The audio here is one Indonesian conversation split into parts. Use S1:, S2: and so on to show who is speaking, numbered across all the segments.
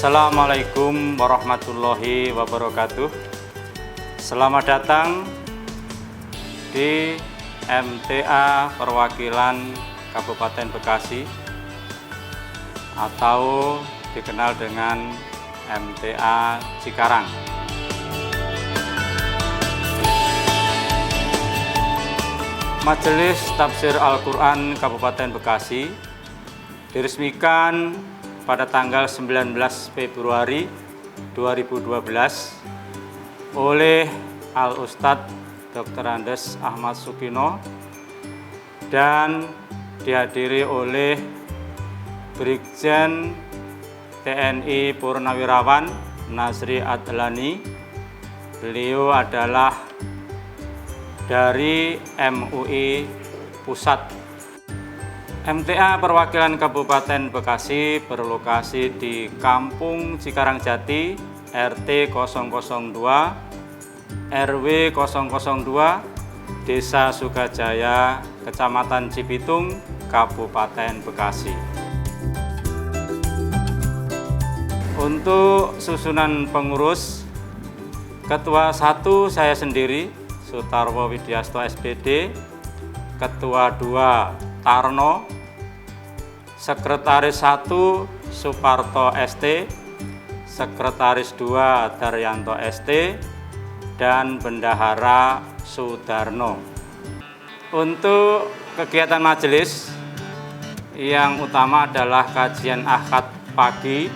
S1: Assalamualaikum warahmatullahi wabarakatuh. Selamat datang di MTA Perwakilan Kabupaten Bekasi atau dikenal dengan MTA Cikarang. Majelis Tafsir Al-Quran Kabupaten Bekasi diresmikan pada tanggal 19 Februari 2012 oleh Al-Ustadz Dr. Andes Ahmad Sukino dan dihadiri oleh Brigjen TNI Purnawirawan Nasri Adlani. Beliau adalah dari MUI Pusat. MTA Perwakilan Kabupaten Bekasi berlokasi di Kampung Cikarang Jati, RT 002, RW 002, Desa Sukajaya, Kecamatan Cibitung, Kabupaten Bekasi. Untuk susunan pengurus, Ketua 1 saya sendiri, Sutarwo Widyasto SPD, Ketua 2 Tarno, Sekretaris 1 Suparto ST, Sekretaris 2 Daryanto ST, dan Bendahara Sudarno. Untuk kegiatan majelis yang utama adalah kajian Ahad pagi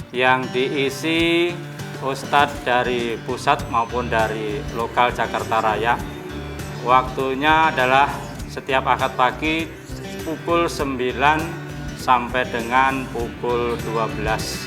S1: yang diisi Ustadz dari pusat maupun dari lokal Jakarta Raya. Waktunya adalah setiap Ahad pagi pukul 9 sampai dengan pukul 12.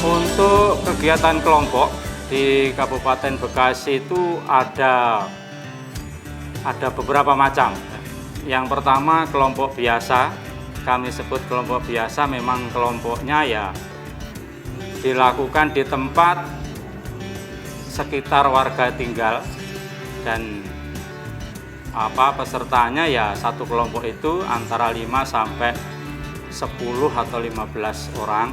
S1: Untuk kegiatan kelompok di Kabupaten Bekasi itu ada beberapa macam. Yang pertama kelompok biasa, kami sebut kelompok biasa, memang kelompoknya ya dilakukan di tempat sekitar warga tinggal dan pesertanya ya satu kelompok itu antara 5 sampai 10 atau 15 orang.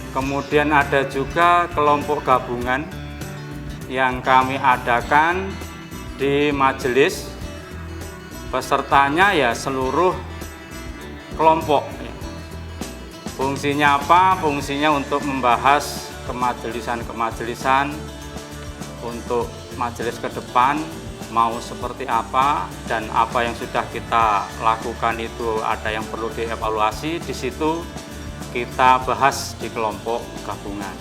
S1: Kemudian ada juga kelompok gabungan yang kami adakan di majelis. Pesertanya ya seluruh kelompok. Fungsinya apa? Fungsinya untuk membahas kemajelisan untuk majelis ke depan mau seperti apa, dan apa yang sudah kita lakukan itu ada yang perlu dievaluasi. Di situ kita bahas di kelompok gabungan.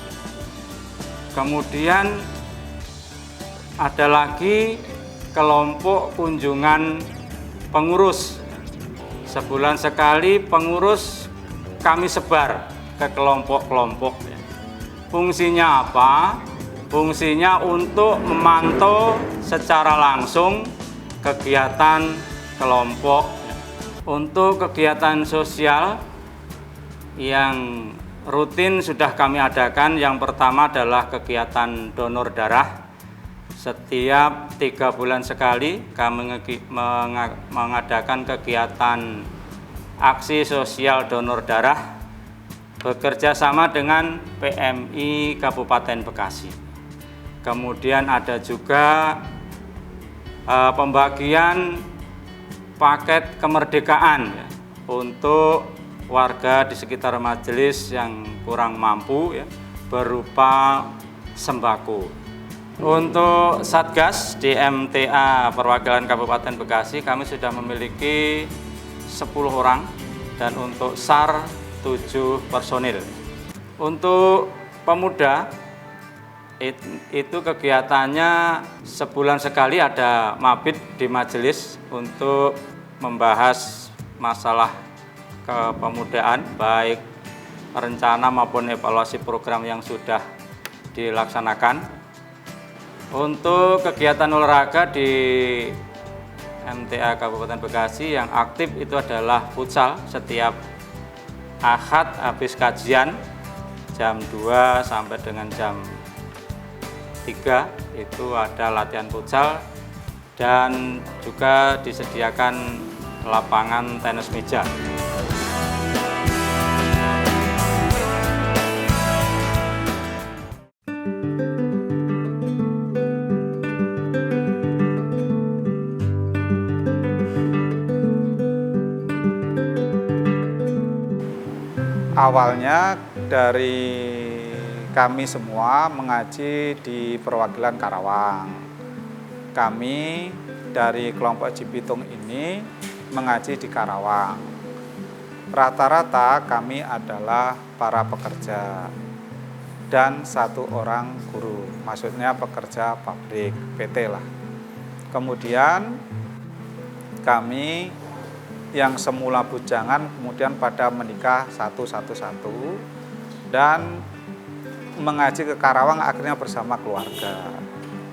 S1: Kemudian ada lagi kelompok kunjungan pengurus. Sebulan sekali pengurus kami sebar ke kelompok-kelompok. Fungsinya apa? Fungsinya untuk memantau secara langsung kegiatan kelompok. Untuk kegiatan sosial yang rutin sudah kami adakan, yang pertama adalah kegiatan donor darah. Setiap 3 bulan sekali kami mengadakan kegiatan aksi sosial donor darah bekerja sama dengan PMI Kabupaten Bekasi. Kemudian ada juga pembagian paket kemerdekaan ya, untuk warga di sekitar majelis yang kurang mampu ya, berupa sembako. Untuk Satgas di MTA Perwakilan Kabupaten Bekasi kami sudah memiliki 10 orang dan untuk SAR 7 personil. Untuk pemuda itu kegiatannya sebulan sekali ada mabit di majelis untuk membahas masalah kepemudaan, baik rencana maupun evaluasi program yang sudah dilaksanakan. Untuk kegiatan olahraga di MTA Kabupaten Bekasi yang aktif itu adalah futsal. Setiap Ahad habis kajian jam 2 sampai dengan jam 3 itu ada latihan futsal, dan juga disediakan lapangan tenis meja.
S2: Awalnya dari kami semua mengaji di perwakilan Karawang. Kami dari kelompok Cibitung ini mengaji di Karawang. Rata-rata kami adalah para pekerja dan 1 orang guru, maksudnya pekerja pabrik PT lah. Kemudian kami yang semula bujangan kemudian pada menikah satu dan mengaji ke Karawang akhirnya bersama keluarga.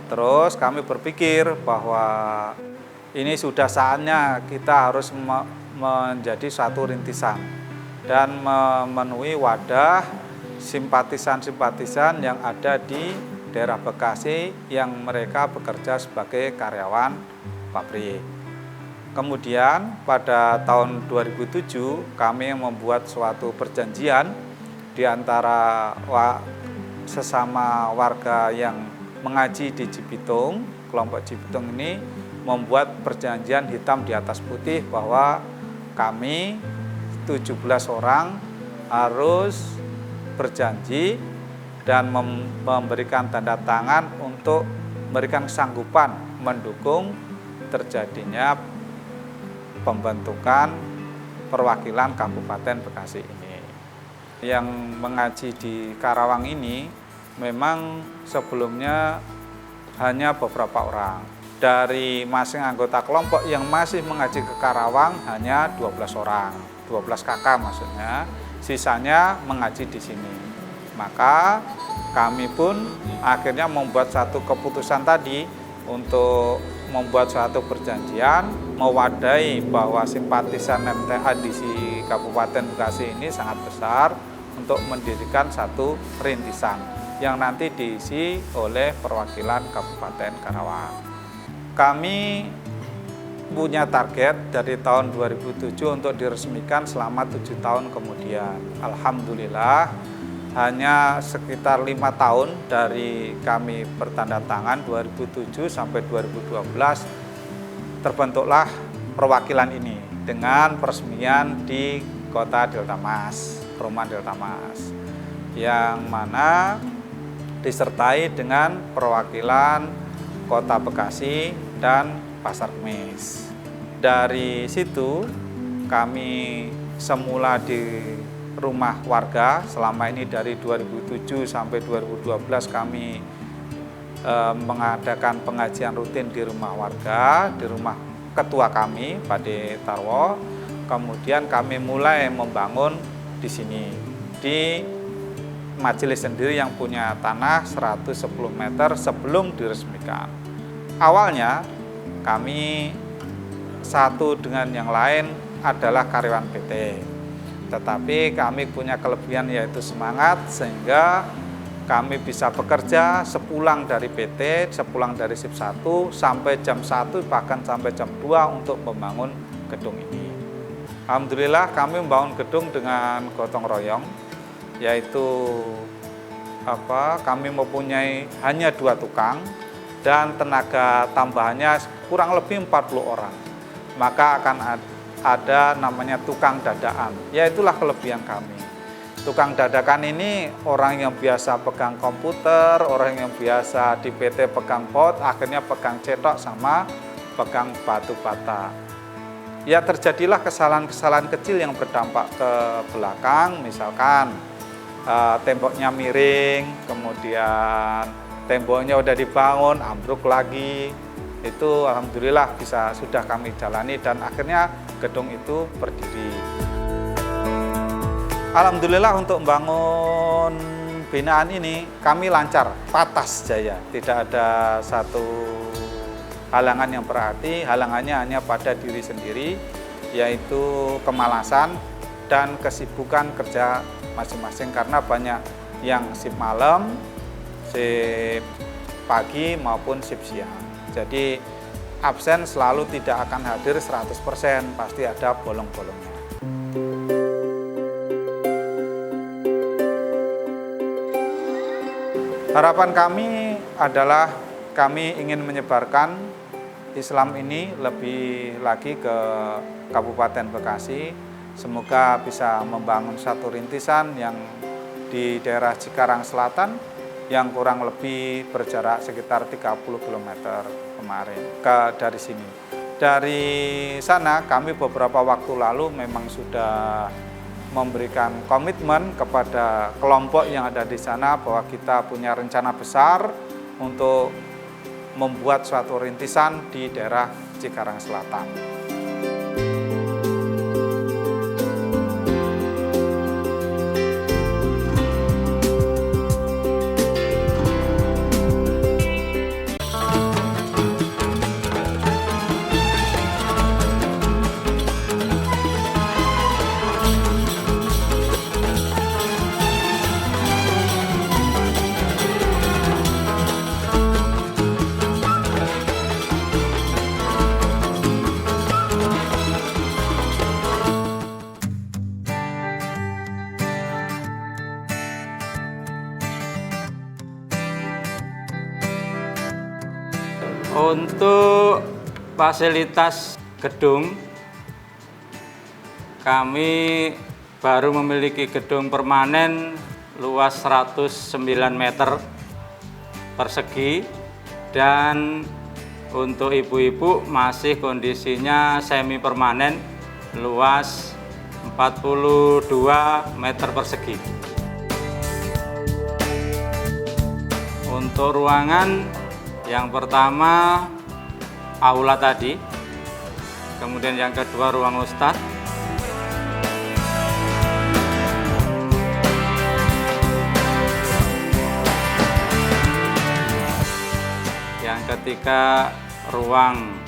S2: Terus kami berpikir bahwa ini sudah saatnya kita harus menjadi satu rintisan dan memenuhi wadah simpatisan-simpatisan yang ada di daerah Bekasi yang mereka bekerja sebagai karyawan pabrik. Kemudian pada tahun 2007 kami membuat suatu perjanjian di antara sesama warga yang mengaji di Cibitung. Kelompok Cibitung ini membuat perjanjian hitam di atas putih bahwa kami 17 orang harus berjanji dan memberikan tanda tangan untuk memberikan sanggupan mendukung terjadinya pembentukan perwakilan Kabupaten Bekasi ini. Yang mengaji di Karawang ini memang sebelumnya hanya beberapa orang. Dari masing anggota kelompok yang masih mengaji ke Karawang hanya 12 orang, 12 kakak maksudnya, sisanya mengaji di sini. Maka kami pun akhirnya membuat satu keputusan tadi untuk membuat suatu perjanjian mewadahi bahwa simpatisan MTA di Kabupaten Bekasi ini sangat besar untuk mendirikan satu rintisan yang nanti diisi oleh perwakilan Kabupaten Karawang. Kami punya target dari tahun 2007 untuk diresmikan selama 7 tahun kemudian. Alhamdulillah hanya sekitar 5 tahun dari kami bertanda tangan 2007 sampai 2012 terbentuklah perwakilan ini dengan peresmian di Kota Delta Mas, Perumahan Delta Mas, yang mana disertai dengan perwakilan Kota Bekasi dan Pasar Kemis. Dari situ kami semula di rumah warga, selama ini dari 2007 sampai 2012 kami mengadakan pengajian rutin di rumah warga, di rumah ketua kami, Pak De Tarwo. Kemudian kami mulai membangun di sini, di majelis sendiri yang punya tanah 110 meter sebelum diresmikan. Awalnya kami satu dengan yang lain adalah karyawan PT. Tetapi kami punya kelebihan yaitu semangat, sehingga kami bisa bekerja sepulang dari PT, sepulang dari shift 1 sampai jam 1 bahkan sampai jam 2 untuk membangun gedung ini. Alhamdulillah kami membangun gedung dengan gotong royong, yaitu kami mempunyai hanya 2 tukang dan tenaga tambahannya kurang lebih 40 orang. Maka akan ada namanya tukang dadakan, ya itulah kelebihan kami. Tukang dadakan ini orang yang biasa pegang komputer, orang yang biasa di PT pegang baut, akhirnya pegang cetok sama pegang batu bata. Ya terjadilah kesalahan-kesalahan kecil yang berdampak ke belakang, misalkan temboknya miring, kemudian temboknya udah dibangun, ambruk lagi. Itu alhamdulillah sudah kami jalani dan akhirnya gedung itu berdiri. Alhamdulillah untuk membangun binaan ini kami lancar, patas jaya, tidak ada satu halangan yang berarti. Halangannya hanya pada diri sendiri, yaitu kemalasan dan kesibukan kerja masing-masing, karena banyak yang shift malam, shift pagi maupun shift siang. Jadi absen selalu tidak akan hadir 100%, pasti ada bolong-bolongnya. Harapan kami adalah kami ingin menyebarkan Islam ini lebih lagi ke Kabupaten Bekasi. Semoga bisa membangun satu rintisan yang di daerah Cikarang Selatan yang kurang lebih berjarak sekitar 30 km kemarin dari sini. Dari sana kami beberapa waktu lalu memang sudah memberikan komitmen kepada kelompok yang ada di sana bahwa kita punya rencana besar untuk membuat suatu rintisan di daerah Cikarang Selatan.
S1: Untuk fasilitas gedung, kami baru memiliki gedung permanen luas 109 meter persegi, dan untuk ibu-ibu masih kondisinya semi permanen luas 42 meter persegi. Untuk ruangan, yang pertama aula tadi, kemudian yang kedua ruang ustadz, yang ketiga ruang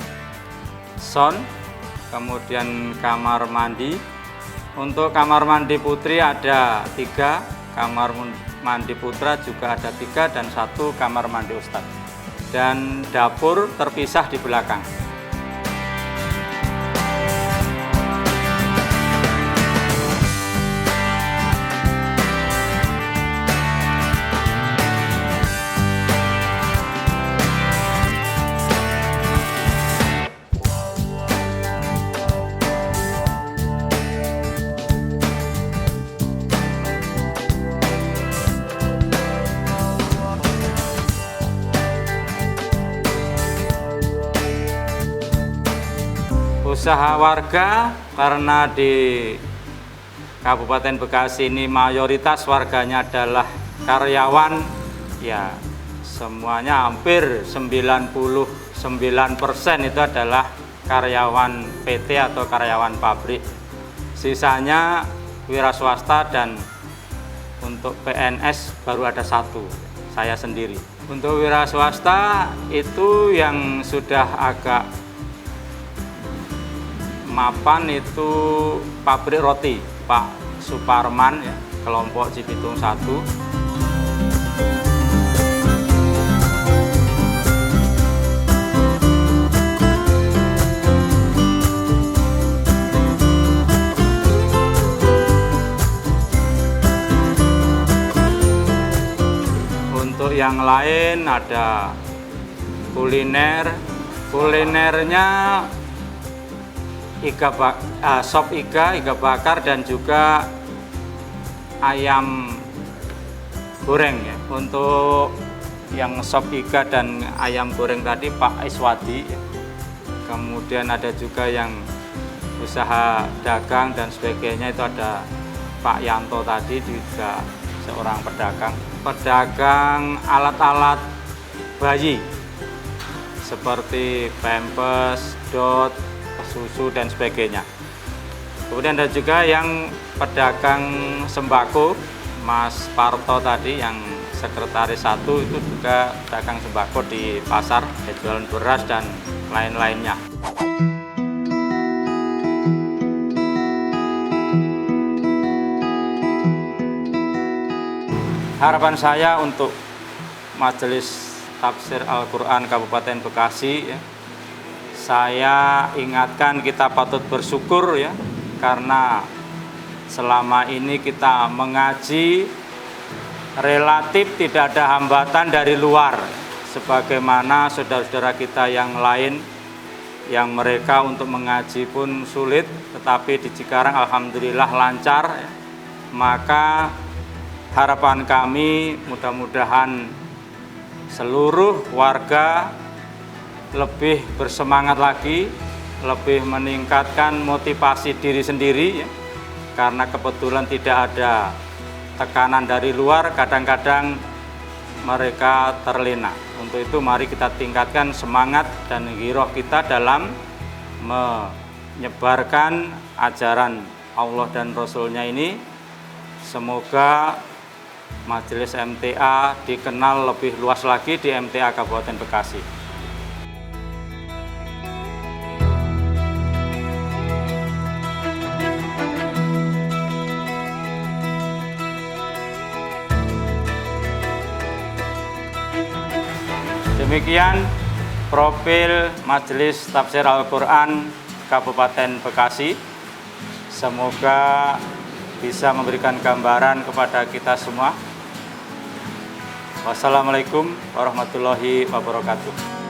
S1: sound, kemudian kamar mandi. Untuk kamar mandi putri ada 3, kamar mandi putra juga ada 3, dan 1 kamar mandi ustadz. Dan dapur terpisah di belakang. Usaha warga, karena di Kabupaten Bekasi ini mayoritas warganya adalah karyawan, ya semuanya hampir 99% itu adalah karyawan PT atau karyawan pabrik. Sisanya wira swasta, dan untuk PNS baru ada 1, saya sendiri. Untuk wira swasta itu yang sudah agak mapan itu pabrik roti Pak Suparman, ya, kelompok Cibitung 1. Untuk yang lain ada kulinernya sop iga bakar, dan juga ayam goreng, ya. Untuk yang sop iga dan ayam goreng tadi Pak Iswadi, ya. Kemudian ada juga yang usaha dagang dan sebagainya, itu ada Pak Yanto tadi, juga seorang pedagang alat-alat bayi seperti pampers, dot, susu dan sebagainya. Kemudian ada juga yang pedagang sembako, Mas Parto tadi yang sekretaris 1 itu juga dagang sembako di pasar, jualan beras dan lain-lainnya. Harapan saya untuk Majelis Tafsir Al-Quran Kabupaten Bekasi, ya, saya ingatkan kita patut bersyukur ya, karena selama ini kita mengaji relatif tidak ada hambatan dari luar, sebagaimana saudara-saudara kita yang lain yang mereka untuk mengaji pun sulit, tetapi di Cikarang alhamdulillah lancar. Maka harapan kami mudah-mudahan seluruh warga lebih bersemangat lagi, lebih meningkatkan motivasi diri sendiri ya, karena kebetulan tidak ada tekanan dari luar, kadang-kadang mereka terlena. Untuk itu mari kita tingkatkan semangat dan giroh kita dalam menyebarkan ajaran Allah dan Rasul-Nya ini. Semoga Majelis MTA dikenal lebih luas lagi di MTA Kabupaten Bekasi. Demikian profil Majelis Tafsir Al-Quran Kabupaten Bekasi. Semoga bisa memberikan gambaran kepada kita semua. Wassalamualaikum warahmatullahi wabarakatuh.